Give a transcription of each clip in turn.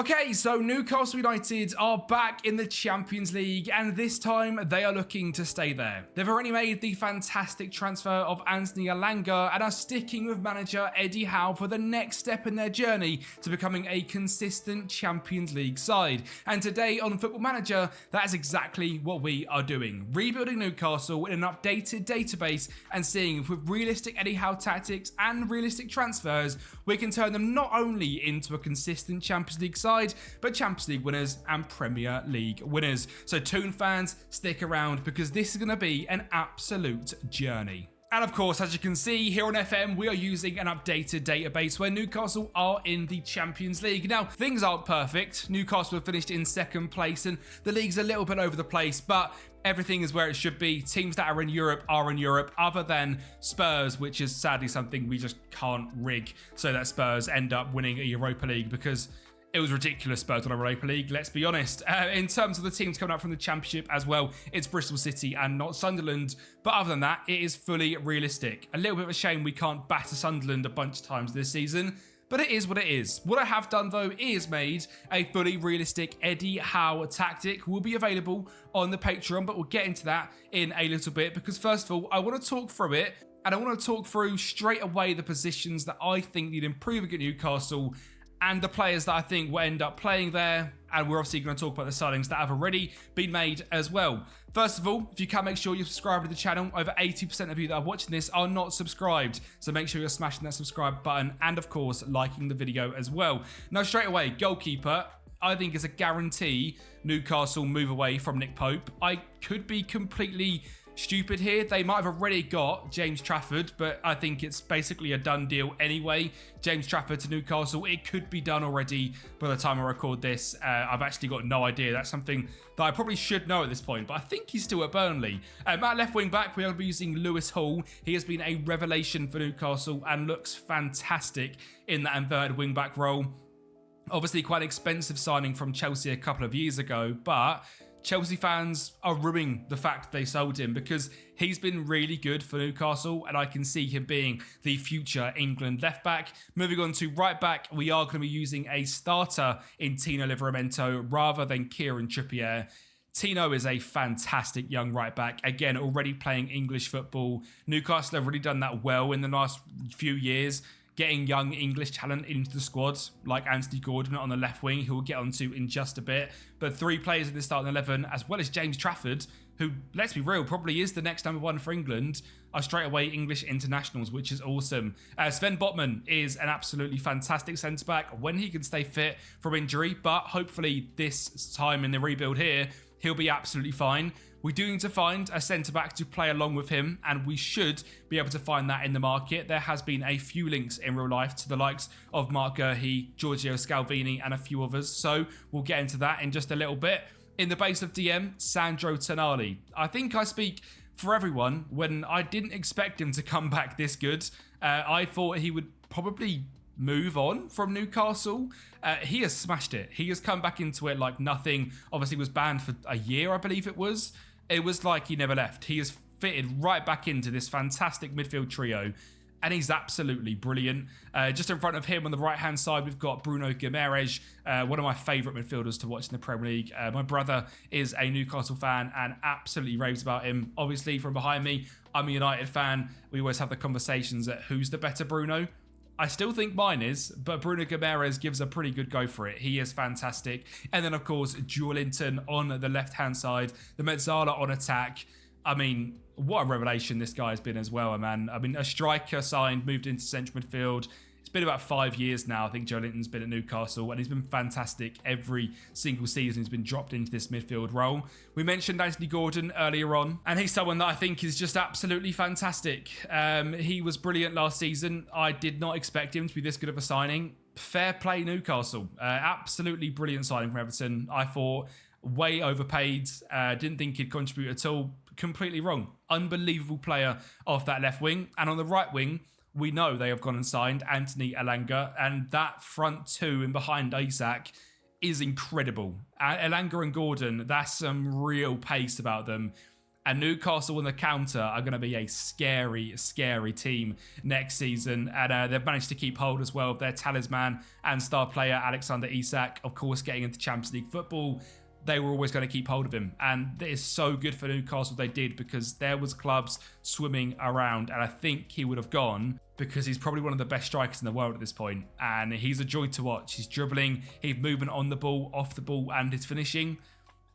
Okay, so Newcastle United are back in the Champions League, and this time they are looking to stay there. They've already made the fantastic transfer of Anthony Elanga and are sticking with manager Eddie Howe for the next step in their journey to becoming a consistent Champions League side. And today on Football Manager, that is exactly what we are doing. Rebuilding Newcastle in an updated database and seeing if with realistic Eddie Howe tactics and realistic transfers, we can turn them not only into a consistent Champions League side, but Champions League winners and Premier League winners. So Toon fans, stick around because this is going to be an absolute journey. And of course, as you can see here on FM, we are using an updated database where Newcastle are in the Champions League. Now, things aren't perfect. Newcastle have finished in second place and the league's a little bit over the place, but everything is where it should be. Teams that are in Europe, other than Spurs, which is sadly something we just can't rig so that Spurs end up winning a Europa League because it was ridiculous Spurs on a Europa League, let's be honest. In terms of the teams coming up from the Championship as well, it's Bristol City and not Sunderland. But other than that, it is fully realistic. A little bit of a shame we can't batter Sunderland a bunch of times this season, but it is what it is. What I have done, though, is made a fully realistic Eddie Howe tactic. Will be available on the Patreon, but we'll get into that in a little bit because, first of all, I want to talk through it, and I want to talk through straight away the positions that I think need improving at Newcastle and the players that I think will end up playing there. And we're obviously going to talk about the signings that have already been made as well. First of all, if you can, make sure you're subscribed to the channel. Over 80% of you that are watching this are not subscribed. So make sure you're smashing that subscribe button and, of course, liking the video as well. Now, straight away, goalkeeper, I think is a guarantee Newcastle move away from Nick Pope. I could be completely stupid here. They might have already got James Trafford, but I think it's basically a done deal anyway. James Trafford to Newcastle, it could be done already by the time I record this. I've actually got no idea. That's something that I probably should know at this point, but I think he's still at Burnley. At left wing back, we are using Lewis Hall. He has been a revelation for Newcastle and looks fantastic in that inverted wing back role. Obviously quite an expensive signing from Chelsea a couple of years ago, but Chelsea fans are ruining the fact they sold him because he's been really good for Newcastle and I can see him being the future England left back. Moving on to right back, we are going to be using a starter in Tino Livramento rather than Kieran Trippier. Tino is a fantastic young right back. Again, already playing English football. Newcastle have really done that well in the last few years, getting young English talent into the squad, like Anthony Gordon on the left wing, who we'll get onto in just a bit. But three players in the starting 11, as well as James Trafford, who, let's be real, probably is the next number one for England, are straight away English internationals, which is awesome. Sven Botman is an absolutely fantastic centre-back when he can stay fit from injury, but hopefully this time in the rebuild here, he'll be absolutely fine. We do need to find a centre-back to play along with him, and we should be able to find that in the market. There has been a few links in real life to the likes of Mark Gurhey, Giorgio Scalvini, and a few others, so we'll get into that in just a little bit. In the base of DM, Sandro Tonali. I think I speak for everyone when I didn't expect him to come back this good. I thought he would probably move on from Newcastle. He has smashed it. He has come back into it like nothing. Obviously was banned for a year, I believe it was. It was like he never left. He has fitted right back into this fantastic midfield trio, and he's absolutely brilliant. Just in front of him on the right-hand side, we've got Bruno Guimaraes, one of my favourite midfielders to watch in the Premier League. My brother is a Newcastle fan and absolutely raves about him. Obviously, from behind me, I'm a United fan. We always have the conversations at who's the better Bruno. I still think mine is, but Bruno Guimaraes gives a pretty good go for it. He is fantastic. And then, of course, Joelinton on the left-hand side, the Mezzala on attack. I mean, what a revelation this guy has been as well, man. I mean, a striker signed, moved into central midfield. It's been about 5 years now, I think Joelinton's been at Newcastle, and he's been fantastic every single season he's been dropped into this midfield role. We mentioned Anthony Gordon earlier on, and he's someone that I think is just absolutely fantastic. He was brilliant last season. I did not expect him to be this good of a signing. Fair play, Newcastle. Absolutely brilliant signing from Everton. I thought way overpaid. Didn't think he'd contribute at all. Completely wrong. Unbelievable player off that left wing. And on the right wing, we know they have gone and signed Anthony Elanga, and that front two and behind Isak is incredible. Elanga and Gordon, that's some real pace about them. And Newcastle on the counter are going to be a scary, scary team next season. And they've managed to keep hold as well of their talisman and star player Alexander Isak. Of course, getting into Champions League football, they were always going to keep hold of him. And it is so good for Newcastle they did, because there was clubs swimming around. And I think he would have gone, because he's probably one of the best strikers in the world at this point. And he's a joy to watch. He's dribbling, he's moving on the ball, off the ball, and his finishing.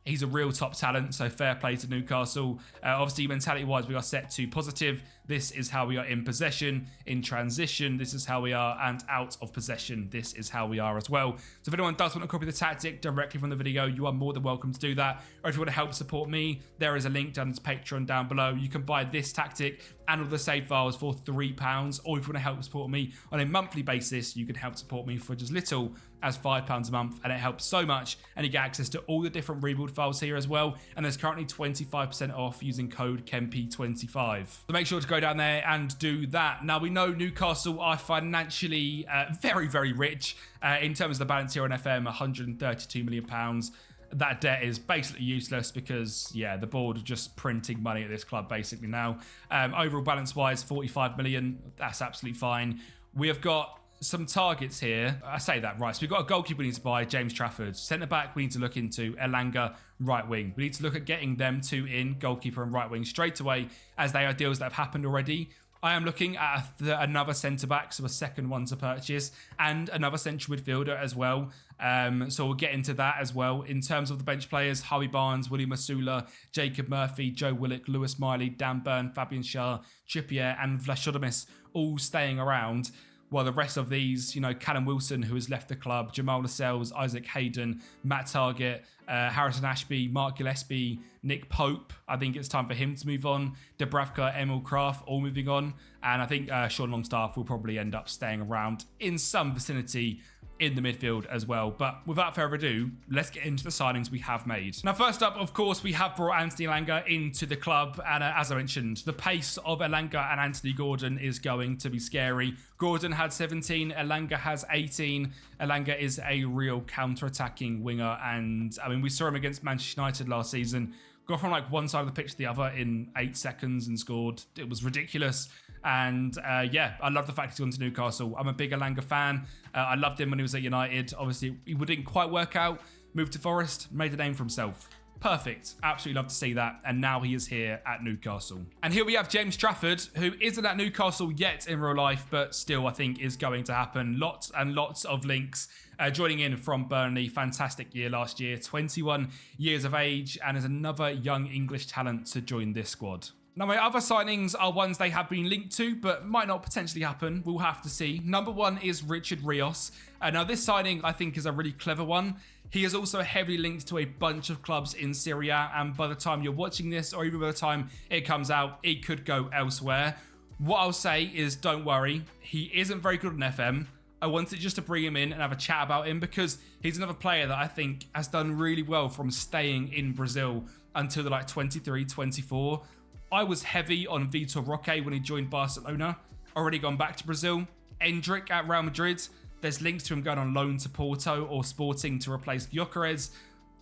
He's a real top talent, so fair play to Newcastle. Obviously, mentality-wise, we are set to positive. This is how we are in possession. In transition, this is how we are. And out of possession, this is how we are as well. So if anyone does want to copy the tactic directly from the video, you are more than welcome to do that. Or if you want to help support me, there is a link down to Patreon down below. You can buy this tactic and all the save files for £3. Or if you want to help support me on a monthly basis, you can help support me for just little as £5 a month, and it helps so much. And you get access to all the different rebuild files here as well. And there's currently 25% off using code Kempi25. So make sure to go down there and do that. Now, we know Newcastle are financially very, very rich. In terms of the balance here on FM, £132 million. That debt is basically useless because, yeah, the board are just printing money at this club basically now. Overall balance-wise, 45 million. That's absolutely fine. We have got some targets here. I say that right. So we've got a goalkeeper we need to buy, James Trafford. Centre back we need to look into, Elanga, right wing. We need to look at getting them two in, goalkeeper and right wing, straight away, as they are deals that have happened already. I am looking at another centre back, so a second one to purchase, and another central midfielder as well. So we'll get into that as well. In terms of the bench players, Harvey Barnes, William Masula, Jacob Murphy, Joe Willock, Lewis Miley, Dan Burn, Fabian Schär, Trippier, and Vlachodimos all staying around. While the rest of these, you know, Callum Wilson, who has left the club, Jamal Lascelles, Isaac Hayden, Matt Targett, Harrison Ashby, Mark Gillespie, Nick Pope. I think it's time for him to move on. Dubravka, Emil Kraft, all moving on. And I think Sean Longstaff will probably end up staying around in some vicinity in the midfield as well. But without further ado, let's get into the signings we have made. Now, first up, of course, we have brought Anthony Elanga into the club. And as I mentioned, the pace of Elanga and Anthony Gordon is going to be scary. Gordon had 17, Elanga has 18. Elanga is a real counter-attacking winger. And I mean, we saw him against Manchester United last season. Got from like one side of the pitch to the other in 8 seconds and scored. It was ridiculous. And yeah, I love the fact he's gone to Newcastle. I'm a big Elanga fan. I loved him when he was at United. Obviously, he didn't quite work out. Moved to Forest, made a name for himself. Perfect. Absolutely love to see that. And now he is here at Newcastle. And here we have James Trafford, who isn't at Newcastle yet in real life, but still I think is going to happen. Lots and lots of links. Joining in from Burnley. Fantastic year last year. 21 years of age, and is another young English talent to join this squad. Now, my other signings are ones they have been linked to, but might not potentially happen. We'll have to see. Number one is Richard Rios. Now, this signing, I think, is a really clever one. He is also heavily linked to a bunch of clubs in Serie A, and by the time you're watching this, or even by the time it comes out, it could go elsewhere. What I'll say is, don't worry. He isn't very good on FM. I wanted just to bring him in and have a chat about him, because he's another player that I think has done really well from staying in Brazil until they're like 23, 24. I was heavy on Vitor Roque when he joined Barcelona. Already gone back to Brazil. Endrick at Real Madrid. There's links to him going on loan to Porto or Sporting to replace Gyökeres.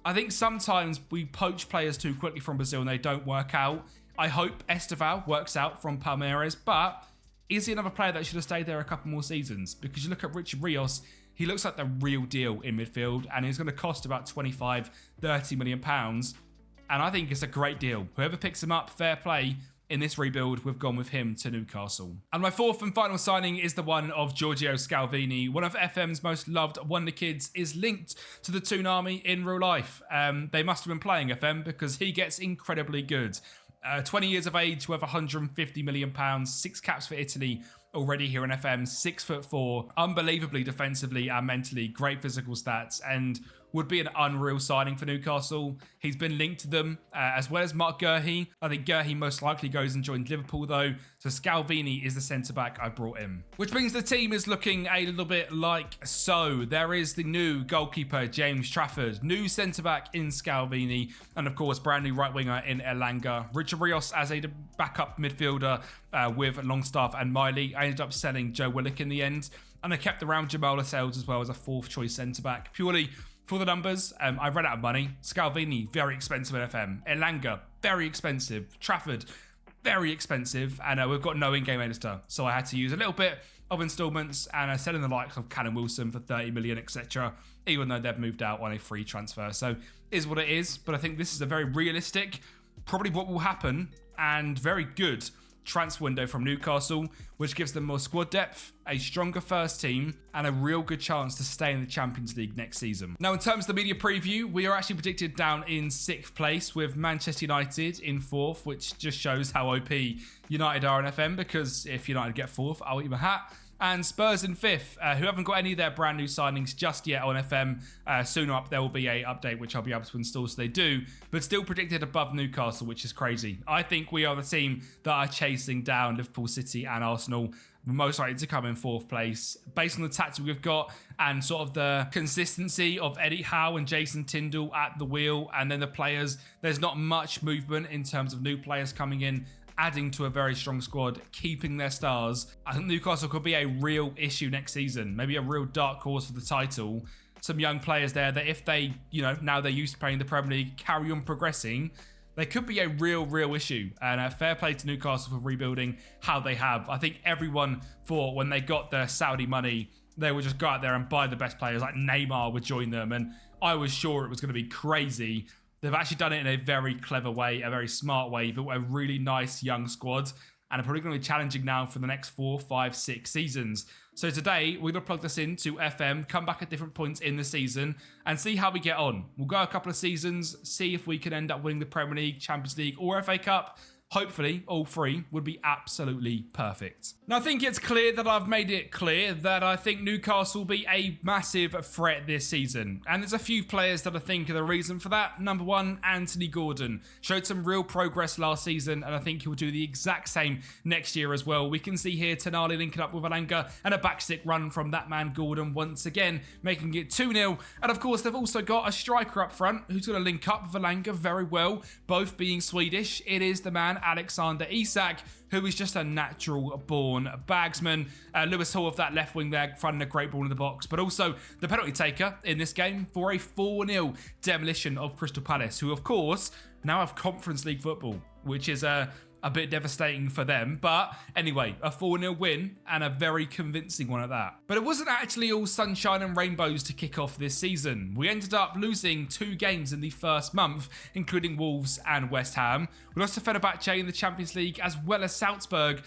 I think sometimes we poach players too quickly from Brazil and they don't work out. I hope Esteval works out from Palmeiras, but is he another player that should have stayed there a couple more seasons? Because you look at Richard Rios, he looks like the real deal in midfield, and he's going to cost about 25, 30 million pounds. And I think it's a great deal. Whoever picks him up, fair play. In this rebuild, we've gone with him to Newcastle. And my fourth and final signing is the one of Giorgio Scalvini. One of FM's most loved wonder kids is linked to the Toonami in real life. They must have been playing FM because he gets incredibly good. 20 years of age, worth £150 million, 6 caps for Italy already here in FM, 6'4", unbelievably defensively and mentally, great physical stats, and would be an unreal signing for Newcastle. He's been linked to them, as well as Mark Guehi. I think Guehi most likely goes and joins Liverpool though, so Scalvini is the centre-back I brought in. Which means the team is looking a little bit like so. There is the new goalkeeper, James Trafford, new centre-back in Scalvini, and of course, brand new right-winger in Elanga. Richard Rios as a backup midfielder with Longstaff and Miley. I ended up selling Joe Willock in the end, and I kept around Jamal Lascelles as well as a fourth choice centre-back, purely for the numbers. I ran out of money. Scalvini, very expensive at FM. Elanga, very expensive. Trafford, very expensive, and we've got no in-game editor, so I had to use a little bit of installments and selling the likes of Callum Wilson for 30 million, etc., even though they've moved out on a free transfer. So is what it is, but I think this is a very realistic, probably what will happen, and very good transfer window from Newcastle, which gives them more squad depth, a stronger first team, and a real good chance to stay in the Champions League next season. Now, in terms of the media preview, we are actually predicted down in 6th place with Manchester United in 4th, which just shows how OP United are in FM, because if United get 4th, I'll eat my hat. And Spurs in 5th, who haven't got any of their brand new signings just yet on FM. Soon up, there will be a update which I'll be able to install, so they do, but still predicted above Newcastle, which is crazy. I think we are the team that are chasing down Liverpool, City and Arsenal. We're most likely to come in 4th place based on the tactics we've got and sort of the consistency of Eddie Howe and Jason Tindall at the wheel, and then the players. There's not much movement in terms of new players coming in, adding to a very strong squad, keeping their stars. I think Newcastle could be a real issue next season, maybe a real dark horse for the title. Some young players there that if they, now they're used to playing the Premier League, carry on progressing, they could be a real issue. And fair play to Newcastle for rebuilding how they have. I think everyone thought when they got the Saudi money, they would just go out there and buy the best players, like Neymar would join them. And I was sure it was going to be crazy. They've actually done it in a very clever way, a very smart way, built a really nice young squad, and are probably going to be challenging now for the next 4, 5, 6 seasons. So today, we're going to plug this into FM, come back at different points in the season, and see how we get on. We'll go a couple of seasons, see if we can end up winning the Premier League, Champions League, or FA Cup. Hopefully, all 3 would be absolutely perfect. Now, I think it's clear that I've made it clear that I think Newcastle will be a massive threat this season. And there's a few players that I think are the reason for that. Number 1, Anthony Gordon. Showed some real progress last season, and I think he'll do the exact same next year as well. We can see here Tonali linking up with Elanga, and a backstick run from that man Gordon once again, making it 2-0. And of course, they've also got a striker up front who's going to link up with Elanga very well, both being Swedish. It is the man Alexander Isak, who is just a natural born bagsman. Lewis Hall of that left wing there, finding a great ball in the box, but also the penalty taker in this game for a 4-0 demolition of Crystal Palace, who of course now have Conference League football, which is a bit devastating for them. But anyway, a 4-0 win, and a very convincing one at that. But it wasn't actually all sunshine and rainbows to kick off this season. We ended up losing 2 games in the first month, including Wolves and West Ham. We lost to Fenerbahce in the Champions League, as well as Salzburg.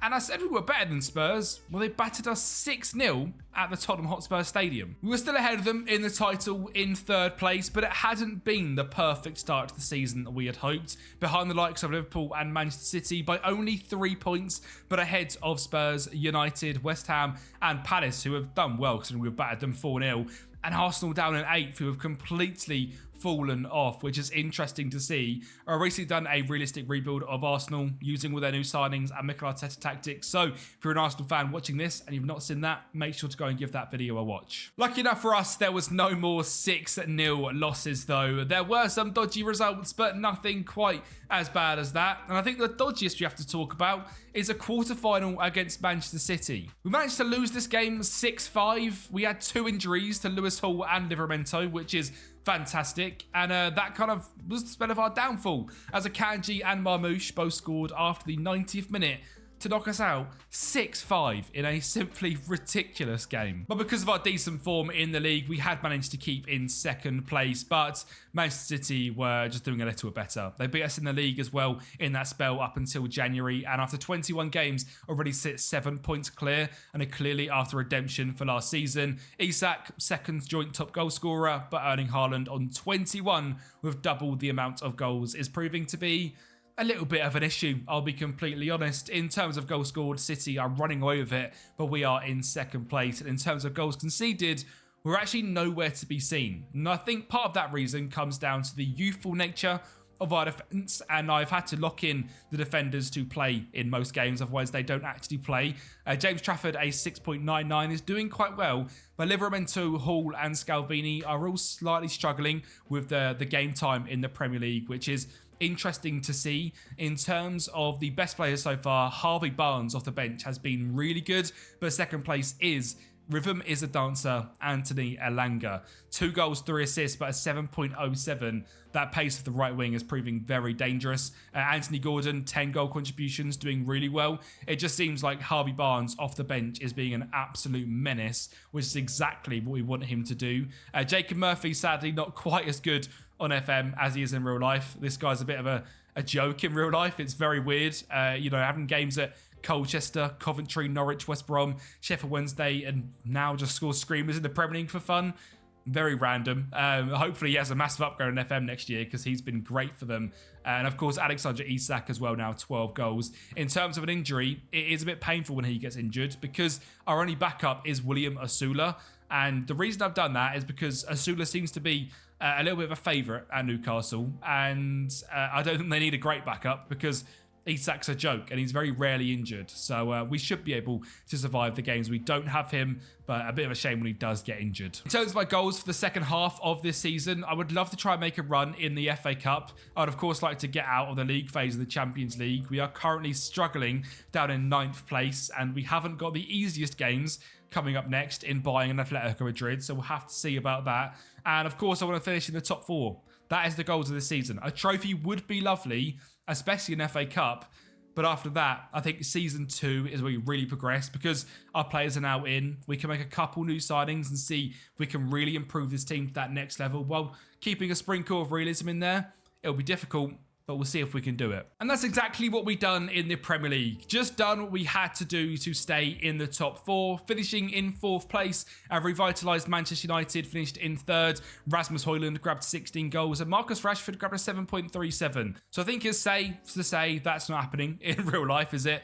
And I said we were better than Spurs. Well, they battered us 6-0 at the Tottenham Hotspur Stadium. We were still ahead of them in the title in 3rd place, but it hadn't been the perfect start to the season that we had hoped. Behind the likes of Liverpool and Manchester City by only 3 points, but ahead of Spurs, United, West Ham and Palace, who have done well because we've battered them 4-0. And Arsenal down in 8th, who have completely fallen off, which is interesting to see. I've recently done a realistic rebuild of Arsenal using all their new signings and Mikel Arteta tactics. So if you're an Arsenal fan watching this and you've not seen that, make sure to go and give that video a watch. Lucky enough for us, there was no more 6-0 losses though. There were some dodgy results, but nothing quite as bad as that. And I think the dodgiest we have to talk about is a quarter-final against Manchester City. We managed to lose this game 6-5. We had 2 injuries to Lewis Hall and Livramento, which is fantastic, and that kind of was the spell of our downfall, as Akanji and Marmoush both scored after the 90th minute to knock us out 6-5 in a simply ridiculous game. But because of our decent form in the league, we had managed to keep in 2nd place, but Manchester City were just doing a little bit better. They beat us in the league as well in that spell up until January, and after 21 games already sit 7 points clear, and are clearly after redemption for last season. Isak, 2nd joint top goal scorer, but Erling Haaland on 21 with double the amount of goals is proving to be a little bit of an issue, I'll be completely honest. In terms of goals scored, City are running away with it, but we are in 2nd place. And in terms of goals conceded, we're actually nowhere to be seen. And I think part of that reason comes down to the youthful nature of our defence, and I've had to lock in the defenders to play in most games, otherwise they don't actually play. James Trafford, a 6.99, is doing quite well, but Livramento, Hall and Scalvini are all slightly struggling with the game time in the Premier League, which is interesting to see. In terms of the best players so far, Harvey Barnes off the bench has been really good, but 2nd place is Rhythm is a dancer, Anthony Elanga. 2 goals, 3 assists, but a 7.07. That pace of the right wing is proving very dangerous. Anthony Gordon, 10 goal contributions, doing really well. It just seems like Harvey Barnes off the bench is being an absolute menace, which is exactly what we want him to do. Jacob Murphy, sadly, not quite as good on FM as he is in real life. This guy's a bit of a joke in real life. It's very weird. Having games at Colchester, Coventry, Norwich, West Brom, Sheffield Wednesday, and now just scores screamers in the Premier League for fun. Very random. Hopefully he has a massive upgrade on FM next year because he's been great for them. And of course, Alexander Isak as well now, 12 goals. In terms of an injury, it is a bit painful when he gets injured because our only backup is William Osula. And the reason I've done that is because Osula seems to be a little bit of a favourite at Newcastle. And I don't think they need a great backup because Isak's a joke and he's very rarely injured. So we should be able to survive the games. We don't have him, but a bit of a shame when he does get injured. In terms of my goals for the second half of this season, I would love to try and make a run in the FA Cup. I'd of course like to get out of the league phase of the Champions League. We are currently struggling down in 9th place and we haven't got the easiest games coming up next in Bayern and Atletico Madrid. So we'll have to see about that. And of course, I want to finish in the top 4. That is the goals of the season. A trophy would be lovely, especially an FA Cup. But after that, I think season 2 is where we really progress because our players are now in. We can make a couple new signings and see if we can really improve this team to that next level while keeping a sprinkle of realism in there. It'll be difficult, but we'll see if we can do it. And that's exactly what we've done in the Premier League. Just done what we had to do to stay in the top 4, finishing in 4th place. A revitalised Manchester United finished in 3rd. Rasmus Højlund grabbed 16 goals and Marcus Rashford grabbed a 7.37. So I think it's safe to say that's not happening in real life, is it?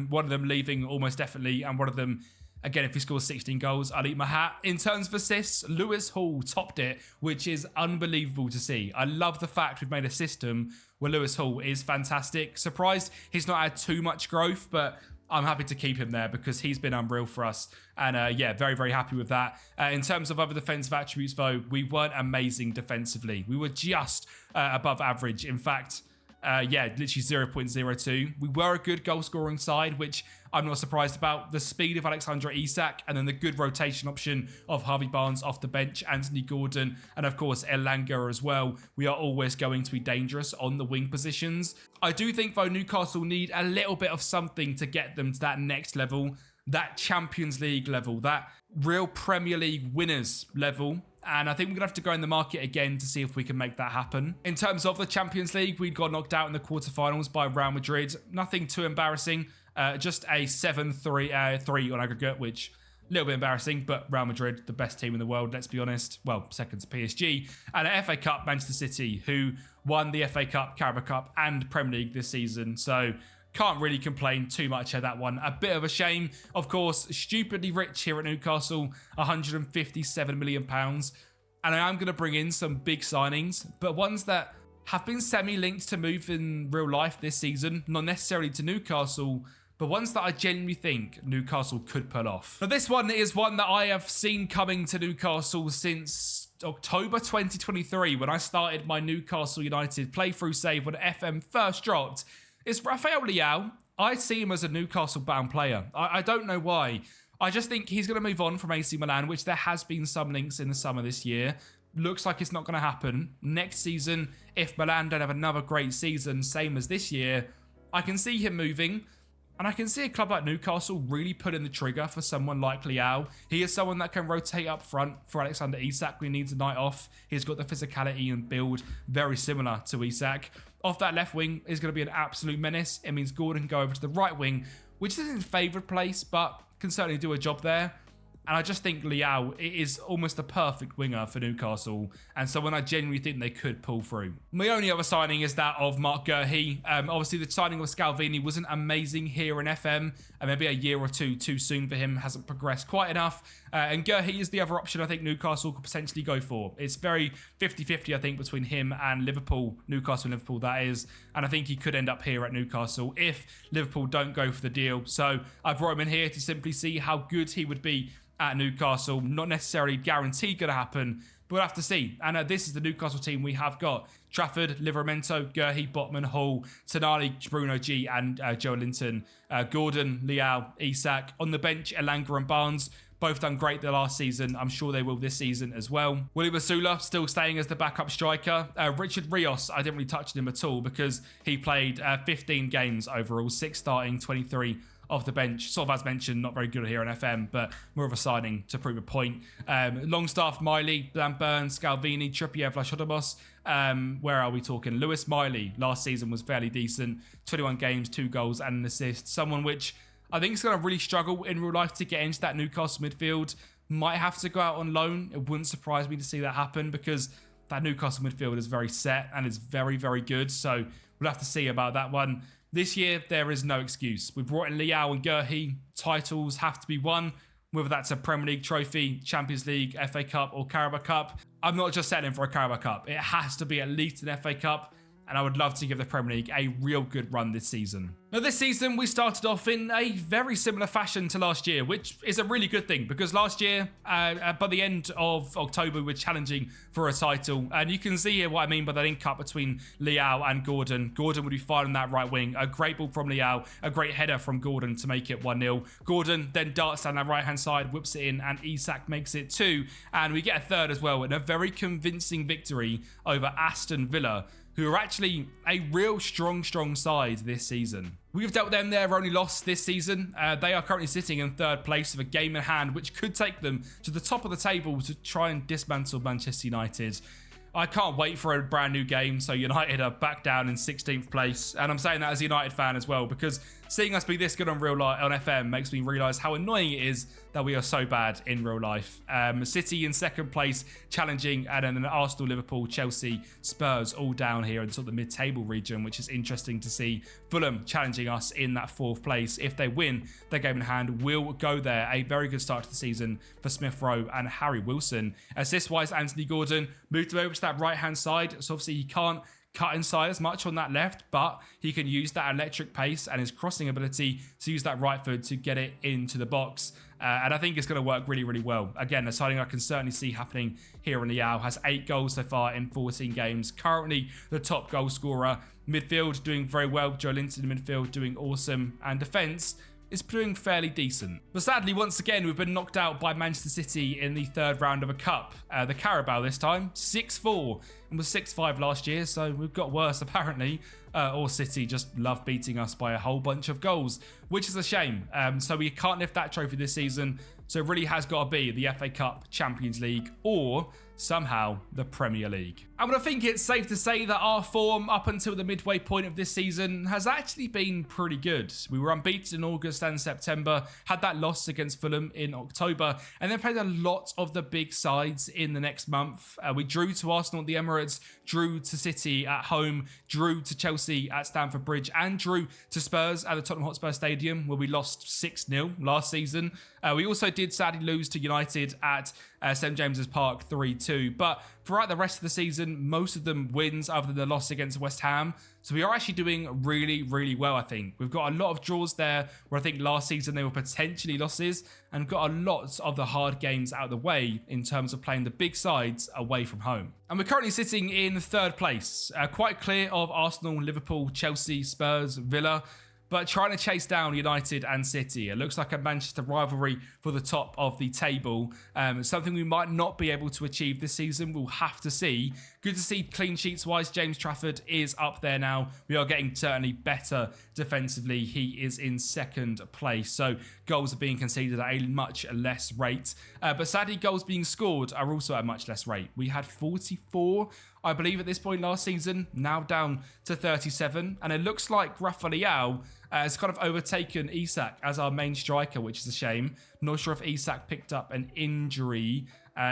One of them leaving almost definitely, and one of them, again, if he scores 16 goals, I'll eat my hat. In terms of assists, Lewis Hall topped it, which is unbelievable to see. I love the fact we've made a system where Lewis Hall is fantastic. Surprised he's not had too much growth, but I'm happy to keep him there because he's been unreal for us. And very, very happy with that. In terms of other defensive attributes, though, we weren't amazing defensively. We were just above average. In fact, literally 0.02. We were a good goal scoring side, which I'm not surprised about. The speed of Alexander Isak and then the good rotation option of Harvey Barnes off the bench, Anthony Gordon, and of course Elanga as well. We are always going to be dangerous on the wing positions. I do think though Newcastle need a little bit of something to get them to that next level, that Champions League level, that real Premier League winners level. And I think we're going to have to go in the market again to see if we can make that happen. In terms of the Champions League, we got knocked out in the quarterfinals by Real Madrid. Nothing too embarrassing. Just a 7-3 on aggregate, which a little bit embarrassing, but Real Madrid, the best team in the world, let's be honest. Well, second to PSG. And at FA Cup, Manchester City, who won the FA Cup, Carabao Cup, and Premier League this season. So can't really complain too much at that one. A bit of a shame. Of course, stupidly rich here at Newcastle, £157 million. And I am going to bring in some big signings, but ones that have been semi-linked to move in real life this season, not necessarily to Newcastle, but ones that I genuinely think Newcastle could pull off. But this one is one that I have seen coming to Newcastle since October 2023, when I started my Newcastle United playthrough save when FM first dropped. It's Rafael Leao. I see him as a Newcastle-bound player. I don't know why. I just think he's going to move on from AC Milan, which there has been some links in the summer this year. Looks like it's not going to happen. Next season, if Milan don't have another great season, same as this year, I can see him moving. And I can see a club like Newcastle really pulling the trigger for someone like Leao. He is someone that can rotate up front for Alexander Isak when he needs a night off. He's got the physicality and build very similar to Isak. Off that left wing is going to be an absolute menace. It means Gordon can go over to the right wing, which isn't his favourite place, but can certainly do a job there. And I just think Leao is almost a perfect winger for Newcastle and someone I genuinely think they could pull through. My only other signing is that of Mark Guehi. Obviously, the signing of Scalvini wasn't amazing here in FM. Maybe a year or two too soon for him, hasn't progressed quite enough. And Guehi is the other option I think Newcastle could potentially go for. It's very 50-50, I think, between him and Liverpool. Newcastle and Liverpool, that is. And I think he could end up here at Newcastle if Liverpool don't go for the deal. So I brought him in here to simply see how good he would be at Newcastle. Not necessarily guaranteed going to happen, but we'll have to see. And this is the Newcastle team we have got. Trafford, Livramento, Guehi, Botman, Hall, Tonali, Bruno G and Joe Linton. Gordon, Leao, Isak. On the bench, Elanga and Barnes. both done great the last season. I'm sure they will this season as well. Willie Basula still staying as the backup striker. Richard Rios, I didn't really touch him at all because he played 15 games overall, 6 starting, 23 off the bench. Sort of as mentioned, not very good here on FM, but more of a signing to prove a point. Longstaff, Miley, Dan Burns, Scalvini, Trippier, Vlachodimos. Where are we talking? Lewis Miley last season was fairly decent. 21 games, 2 goals and an assist. Someone which I think is going to really struggle in real life to get into that Newcastle midfield. Might have to go out on loan. It wouldn't surprise me to see that happen because that Newcastle midfield is very set and is very, very good. So we'll have to see about that one. This year, there is no excuse. We've brought in Liao and Gerhi. Titles have to be won, whether that's a Premier League trophy, Champions League, FA Cup or Carabao Cup. I'm not just settling for a Carabao Cup. It has to be at least an FA Cup. And I would love to give the Premier League a real good run this season. Now, this season, we started off in a very similar fashion to last year, which is a really good thing because last year, by the end of October, we were challenging for a title. And you can see here what I mean by the link up between Liao and Gordon. Gordon would be fine on that right wing. A great ball from Liao, a great header from Gordon to make it 1-0. Gordon then darts down that right-hand side, whips it in, and Isak makes it 2. And we get a third as well in a very convincing victory over Aston Villa, who are actually a real strong side this season. We've dealt them their only loss this season. They are currently sitting in 3rd place with a game in hand, which could take them to the top of the table to try and dismantle Manchester United. I can't wait for a brand new game, so United are back down in 16th place. And I'm saying that as a United fan as well, because seeing us be this good on real life on FM makes me realise how annoying it is that we are so bad in real life. City in 2nd place, challenging, and then Arsenal, Liverpool, Chelsea, Spurs all down here in sort of the mid-table region, which is interesting to see. Fulham challenging us in that 4th place. If they win, their game in hand will go there. A very good start to the season for Smith Rowe and Harry Wilson. Assist-wise, Anthony Gordon moved him over to that right-hand side, so obviously he can't cut inside as much on that left, but he can use that electric pace and his crossing ability to use that right foot to get it into the box. And I think it's going to work really, really well. Again, a signing I can certainly see happening here in Liao. Has 8 goals so far in 14 games. Currently the top goal scorer. Midfield doing very well. Joe Linton in midfield doing awesome. And defence is doing fairly decent. But sadly, once again, we've been knocked out by Manchester City in the 3rd round of a cup. The Carabao this time, 6-4, and was 6-5 last year, so we've got worse apparently. Or City just love beating us by a whole bunch of goals, which is a shame. So we can't lift that trophy this season. So it really has got to be the FA Cup, Champions League, or somehow the Premier League. And I think it's safe to say that our form up until the midway point of this season has actually been pretty good. We were unbeaten in August and September, had that loss against Fulham in October, and then played a lot of the big sides in the next month. We drew to Arsenal at the Emirates, drew to City at home, drew to Chelsea at Stamford Bridge, and drew to Spurs at the Tottenham Hotspur Stadium, where we lost 6-0 last season. We also did sadly lose to United at St James's Park 3-2, but throughout the rest of the season, most of them wins other than the loss against West Ham. So we are actually doing really, really well, I think. We've got a lot of draws there where I think last season they were potentially losses, and got a lot of the hard games out of the way in terms of playing the big sides away from home. And we're currently sitting in 3rd place, quite clear of Arsenal, Liverpool, Chelsea, Spurs, Villa, but trying to chase down United and City. It looks like a Manchester rivalry for the top of the table. Something we might not be able to achieve this season. We'll have to see. Good to see clean sheets wise. James Trafford is up there now. We are getting certainly better defensively. He is in 2nd place. So goals are being conceded at a much less rate. But sadly, goals being scored are also at a much less rate. We had 44, I believe, at this point last season, now down to 37. And it looks like Rafa Leao has kind of overtaken Isak as our main striker, which is a shame. Not sure if Isak picked up an injury.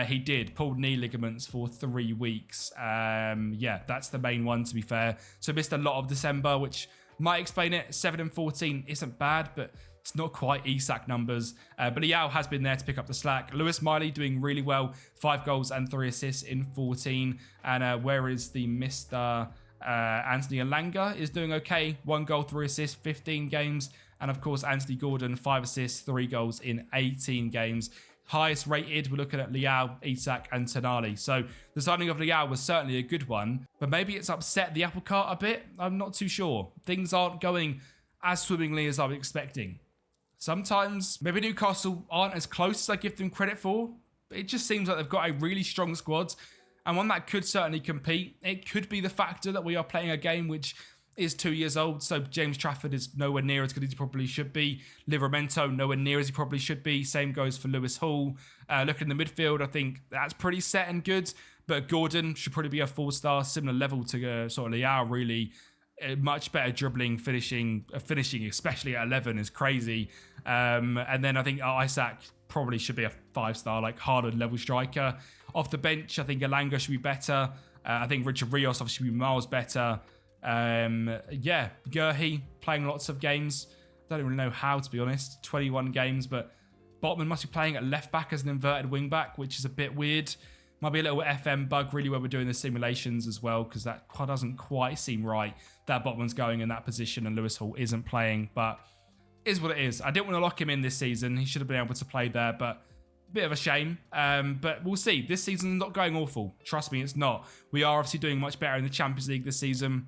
He did, pulled knee ligaments for 3 weeks. Yeah, that's the main one, to be fair. So missed a lot of December, which might explain it. 7 and 14 isn't bad, but it's not quite Isak numbers. But Liao has been there to pick up the slack. Lewis Miley doing really well. 5 goals and 3 assists in 14. And where is the Mr. Anthony Elanga is doing okay. 1 goal, 3 assists, 15 games. And of course, Anthony Gordon, 5 assists, 3 goals in 18 games. Highest rated, we're looking at Liao, Isak and Tonali. So the signing of Liao was certainly a good one, but maybe it's upset the apple cart a bit. I'm not too sure. Things aren't going as swimmingly as I was expecting. sometimes maybe Newcastle aren't as close as I give them credit for. It just seems like they've got a really strong squad and one that could certainly compete. It could be the factor that we are playing a game which is 2 years old, so James Trafford is nowhere near as good as he probably should be. Livramento nowhere near as he probably should be. Same goes for Lewis Hall. Looking in the midfield, I think that's pretty set and good, but Gordon should probably be a 4-star, similar level to sort of Leao, really. Much better dribbling, finishing, especially at 11 is crazy. And then I think Isaac probably should be a 5-star, like Haaland level striker. Off the bench, I think Elanga should be better. I think Richard Rios obviously should be miles better. Yeah, Gurhi playing lots of games. Don't really know how, to be honest. 21 games, but Botman must be playing at left back as an inverted wing back, which is a bit weird. Might be a little FM bug really where we're doing the simulations as well, because that doesn't quite seem right that Botman's going in that position and Lewis Hall isn't playing, but is what it is. I didn't want to lock him in this season. He should have been able to play there, but bit of a shame. But we'll see. This season's not going awful. Trust me, it's not. We are obviously doing much better in the Champions League this season.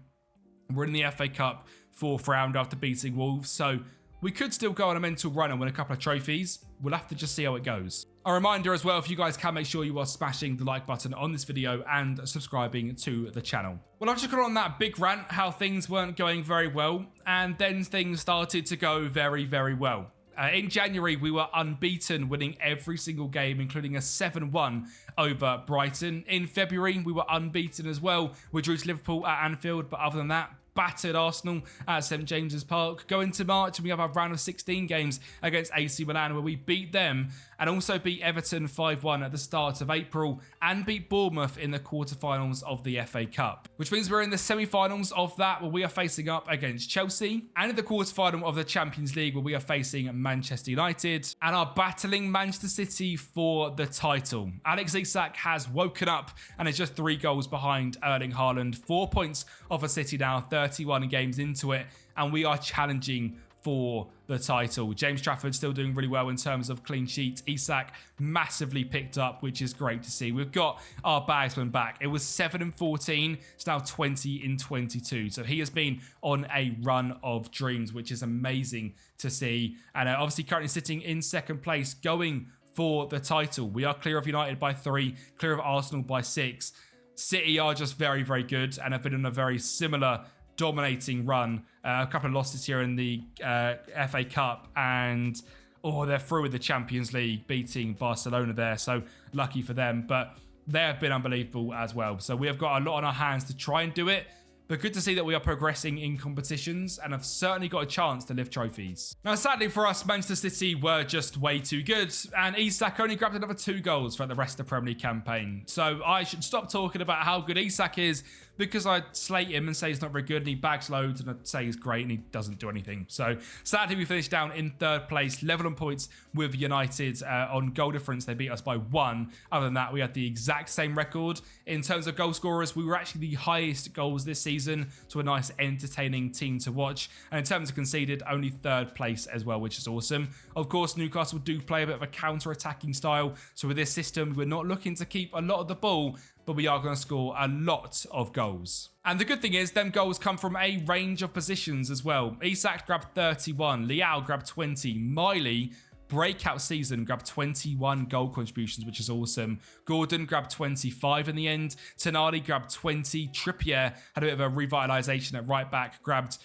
We're in the FA Cup 4th round after beating Wolves, so we could still go on a mental run and win a couple of trophies. We'll have to just see how it goes. A reminder as well, if you guys can, make sure you are smashing the like button on this video and subscribing to the channel. Well, I've just got on that big rant how things weren't going very well, and then things started to go very, very well. In January, we were unbeaten, winning every single game, including a 7-1 over Brighton. In February, we were unbeaten as well. We drew to Liverpool at Anfield, but other than that, battered Arsenal at St James's Park. Go into March and we have our round of 16 games against AC Milan where we beat them and also beat Everton 5-1 at the start of April and beat Bournemouth in the quarterfinals of the FA Cup. Which means we're in the semi-finals of that where we are facing up against Chelsea and in the quarterfinal of the Champions League where we are facing Manchester United and are battling Manchester City for the title. Alex Isak has woken up and is just 3 goals behind Erling Haaland, 4 points off a City now, 31 games into it, and we are challenging for the title. James Trafford still doing really well in terms of clean sheets. Isak massively picked up, which is great to see. We've got our bagsman back. It was 7-14. It's now 20-22. So he has been on a run of dreams, which is amazing to see. And obviously currently sitting in second place, going for the title. We are clear of United by 3, clear of Arsenal by 6. City are just very, very good and have been on a very similar dominating run. A couple of losses here in the FA Cup and they're through with the Champions League, beating Barcelona there, so lucky for them, but they have been unbelievable as well. So we have got a lot on our hands to try and do it, but good to see that we are progressing in competitions and have certainly got a chance to lift trophies. Now, sadly for us, Manchester City were just way too good, and Isak only grabbed another 2 goals for the rest of the Premier League campaign. So I should stop talking about how good Isak is because I slate him and say he's not very good and he bags loads and I say he's great and he doesn't do anything. So sadly we finished down in 3rd place, level on points with United. On goal difference they beat us by 1. Other than that we had the exact same record. In terms of goal scorers, we were actually the highest goals this season, so a nice entertaining team to watch. And in terms of conceded, only 3rd place as well, which is awesome. Of course Newcastle do play a bit of a counter-attacking style, so with this system we're not looking to keep a lot of the ball, but we are going to score a lot of goals. And the good thing is, them goals come from a range of positions as well. Isak grabbed 31, Leao grabbed 20, Miley, breakout season, grabbed 21 goal contributions, which is awesome. Gordon grabbed 25 in the end. Tonali grabbed 20. Trippier had a bit of a revitalisation at right back, grabbed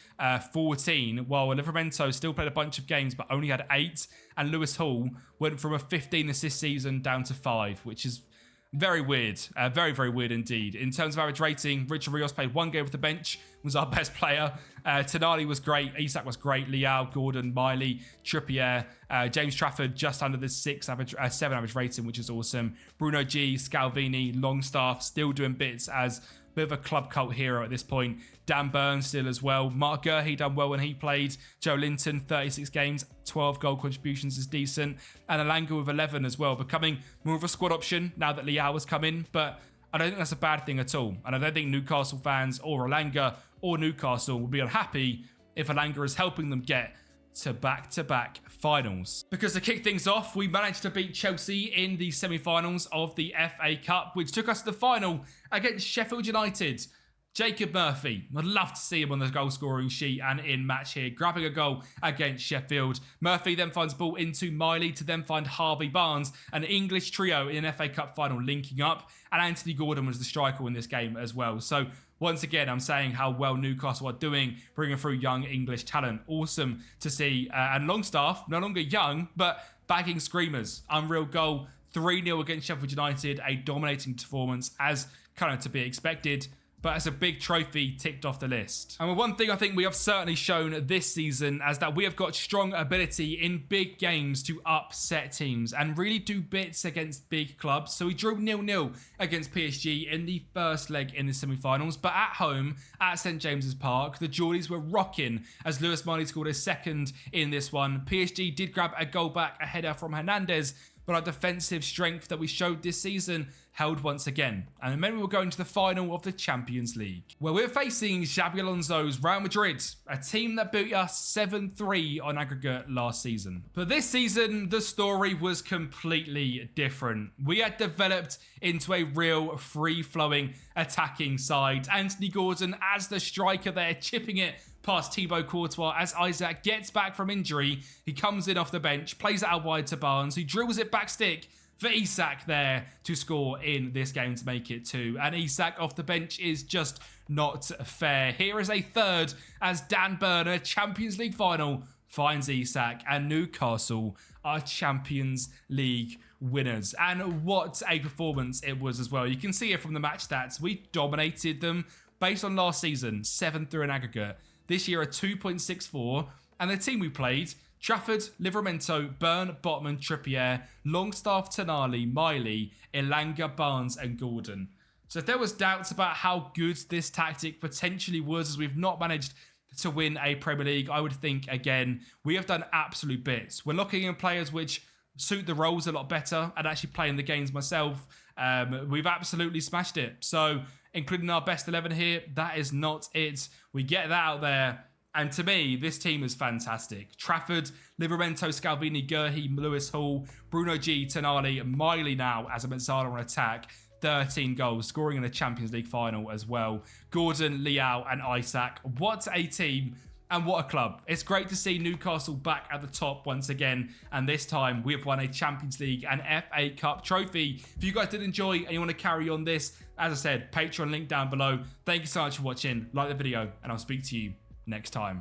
14, while Livramento still played a bunch of games, but only had 8. And Lewis Hall went from a 15 assist season down to 5, which is very weird. Very, very weird indeed. In terms of average rating, Richard Rios played 1 game with the bench, was our best player. Tonali was great. Isak was great. Leao, Gordon, Miley, Trippier. James Trafford just under the 7 average rating, which is awesome. Bruno G, Scalvini, Longstaff still doing bits as a bit of a club cult hero at this point. Dan Burns still as well. Mark Gurhi done well when he played. Joe Linton, 36 games, 12 goal contributions is decent. And Elanga with 11 as well, becoming more of a squad option now that Leao has come in. But I don't think that's a bad thing at all. And I don't think Newcastle fans or Elanga or Newcastle will be unhappy if Elanga is helping them get to back-to-back finals. Because to kick things off, we managed to beat Chelsea in the semi-finals of the FA Cup, which took us to the final against Sheffield United. Jacob Murphy, I'd love to see him on the goal scoring sheet and in match here, grabbing a goal against Sheffield. Murphy then finds ball into Miley to then find Harvey Barnes, an English trio in an FA Cup final linking up, and Anthony Gordon was the striker in this game as well. So once again, I'm saying how well Newcastle are doing, bringing through young English talent. Awesome to see. And Longstaff, no longer young, but bagging screamers. Unreal goal, 3-0 against Sheffield United, a dominating performance as kind of to be expected. But as a big trophy ticked off the list. And one thing I think we have certainly shown this season is that we have got strong ability in big games to upset teams and really do bits against big clubs. So we drew 0-0 against PSG in the first leg in the semi-finals, but at home at St James's Park, the Geordies were rocking as Lewis Miley scored a second in this one. PSG did grab a goal back, a header from Hernandez, but our defensive strength that we showed this season held once again. And then we will go into the final of the Champions League, where we're facing Xabi Alonso's Real Madrid, a team that beat us 7-3 on aggregate last season. But this season, the story was completely different. We had developed into a real free-flowing attacking side. Anthony Gordon as the striker there, chipping it past Thibaut Courtois as Isaac gets back from injury. He comes in off the bench, plays it out wide to Barnes, who drills it back stick for Isak there to score in this game to make it 2. And Isak off the bench is just not fair. Here is a third as Dan Burner, Champions League final, finds Isak, and Newcastle are Champions League winners. And what a performance it was as well. You can see it from the match stats. We dominated them based on last season, 7-3 in aggregate. This year a 2.64, and the team we played, Trafford, Livramento, Byrne, Botman, Trippier, Longstaff, Tonali, Miley, Elanga, Barnes and Gordon. So if there was doubts about how good this tactic potentially was, as we've not managed to win a Premier League, I would think, again, we have done absolute bits. We're locking in players which suit the roles a lot better and actually playing the games myself. We've absolutely smashed it. So including our best 11 here, that is not it. We get that out there. And to me, this team is fantastic. Trafford, Livramento, Scalvini, Gurhi, Lewis Hall, Bruno G, Tonali, Miley now as a Mezzala on attack. 13 goals, scoring in the Champions League final as well. Gordon, Leao and Isaac. What a team and what a club. It's great to see Newcastle back at the top once again. And this time we have won a Champions League and FA Cup trophy. If you guys did enjoy and you want to carry on this, as I said, Patreon link down below. Thank you so much for watching. Like the video and I'll speak to you next time.